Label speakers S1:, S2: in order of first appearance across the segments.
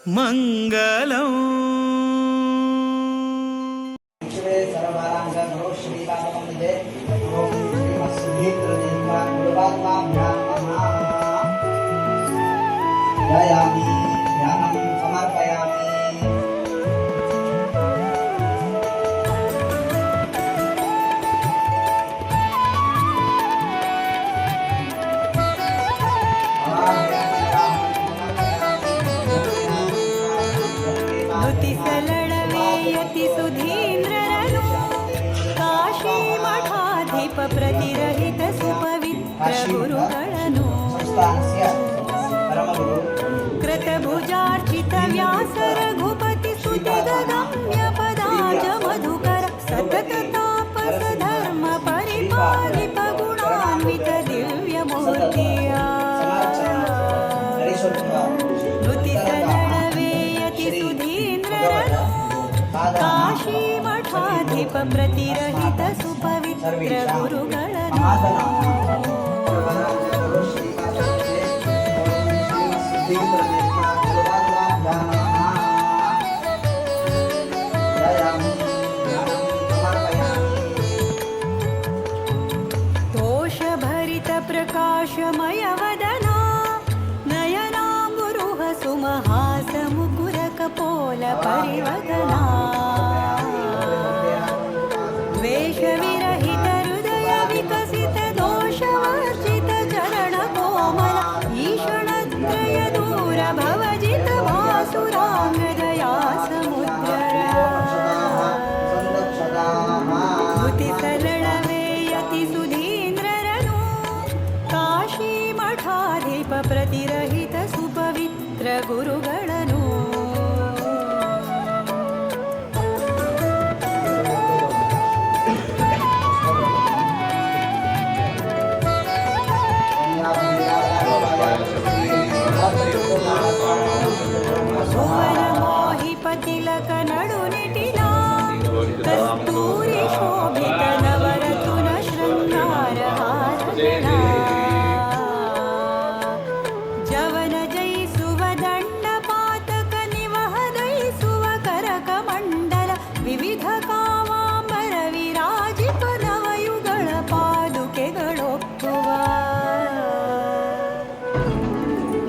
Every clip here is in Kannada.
S1: ಮಂಗಲಂ
S2: ध्यायामि ध्यानं समर्पयामि
S3: ನುತಿಸಲಳವೇಯತಿ ಸುಧೀಂದ್ರರನು ಕಾಶಿ ಮಠಾಧಿಪ ಪ್ರತಿರಹಿತ ಸುಪವಿತ್ರ ಗುರುಗಳನ್ನು ಕೃತಭುಜಾರ್ಚಿತ ವ್ಯಾಸ ರಘುಪತಿ ಸುತಿಗಮ್ಯ ಪದಾಜ ಮಧುಕರ ಸತತ ತಾಪಸ ಧರ್ಮ ಪರಿಪಾಲಿಪ ಗುಣಾನ್ವಿತ ದಿವ್ಯ ಮೂರ್ತಿಯ ನುತಿಸಲಳವೇಯತಿ ಸುಧೀಂದ್ರರನು ಕಾಶಿ ಮಠಾಧಿಪ ಪ್ರತಿರಹಿತ ಸುಪವಿತ್ರ ಗುರುಗಳನ್ನು दोषभरित प्रकाशमय वदना नयनाम्बुरुह सुमहास मुकुर कपोल परिवदना द्वेष विरहित हृदय विकसित दोषवर्जित चरण कोमल ईषणत्रय दूर भवजित भासुरांगदया समुद्र नुतिसलळवेयति सुधींद्ररनु काशी मठाधिप प्रतिरहित सुपवित्र गुरुಗಳನ್ನು ತಿಲಕ ನಡುನಿಟಿಲ ಕಸ್ತೂರಿ ಶೋಭಿತ ನವರತುನ ಶೃಂಗಾರ ಹಾರಗಳ ಜವನ ಜಯಿಸುವ ದಂಡ ಪಾತಕ ನಿವಹದಯಿಸುವ ಕರಕ ಮಂಡಲ ವಿವಿಧ ಕಾವಾಂಬರ ವಿರಾಜಿಪ ನವಯುಗಳ ಪಾದುಕೆಗಳೊಪ್ಪುವ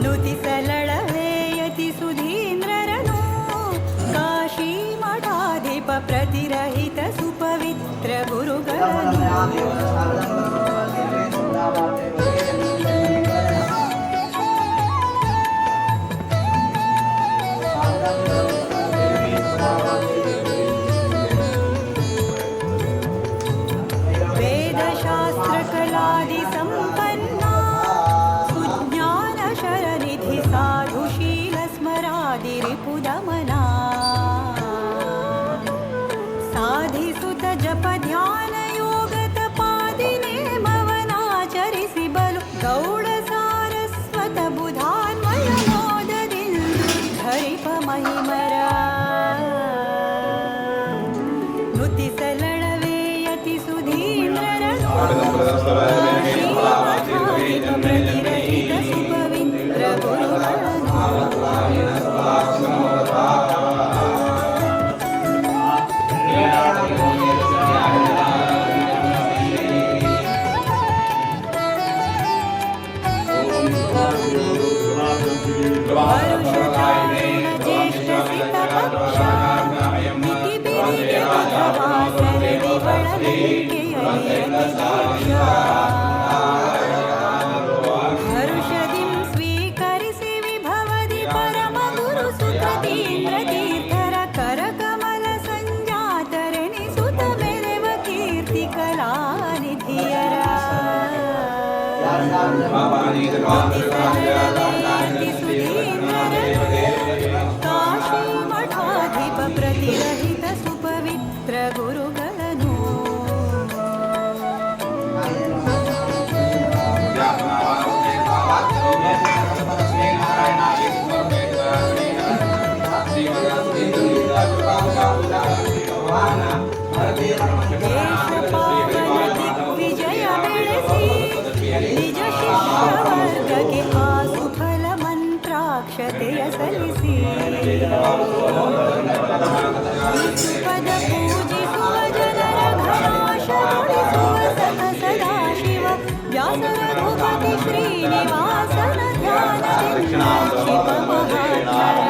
S3: ನುತಿಸಲಳವೇಯತಿ ಸುಧೀಂದ್ರರನು ಕಾಶಿ ಮಠಾಧಿಪ ಪ್ರತಿರಹಿತ ಸುಪವಿತ್ರ ಗುರುಗಳನ್ನು ವೇದಶಾಸ್ತ್ರ ಕಲಾದಿ ಸಂಪನ್ನ ಸುಜ್ಞಾನ ಶರನಿಧಿ ಸಾಧುಶೀಲ ಸ್ಮರಾದಿ ರಿಪುದಮನಾ ಸಾಧಿಸುತ್ತ ಜಪ ಧ್ಯಾನ ಯೋಗ ತಪಾದಿ ನೇಮವನಾಚರಿಸಿ ಬಲು ಗೌಡ ಸಾರಸ್ವತ ಬುಧಾನ್ವಯ ಮೋದದಿಂದ ಹರಿಪ ಮಹಿಮರ ನುತಿಸಲಳವೇಯತಿ ಸುಧೀಂದ್ರರನು ಪ್ರತಿರಹಿತ ಸುಪವಿತ್ರ ಗುರುಗಳನ್ನು ಹರುಷದಿಂ ಸ್ವೀಕರಿಸಿ ವಿಭವದಿ ಪರಮ ಗುರು ಸುತೀಂದ್ರ ತೀರ್ಥರ ಕರಕಮಲ ಸಂಜಾತರೆನಿಸುತ್ತ ಮೆರೆವ ಕೀರ್ತಿ ಕಲಾನಿಧಿಯರ ಕಾಶಿ ಮಠಾಧಿಪ ಪ್ರತಿರಹಿತ ಸುಪವಿತ್ರ ಗುರುಗಳನ್ನು ಜಯ ಸಲ್ಲಿಸಿ ಪದ ಪೂಜಿಸುವ ಜನರ ಘನಾಶಗೊಳಿಸುವ ಸತ ಸದಾಶಿವ ವ್ಯಾಸ ರಘುಪತಿ ಶ್ರೀನಿವಾಸನ ಧ್ಯಾನದಿಂದ ಕ್ಷಿಪ ಮಹಾತ್ಮರ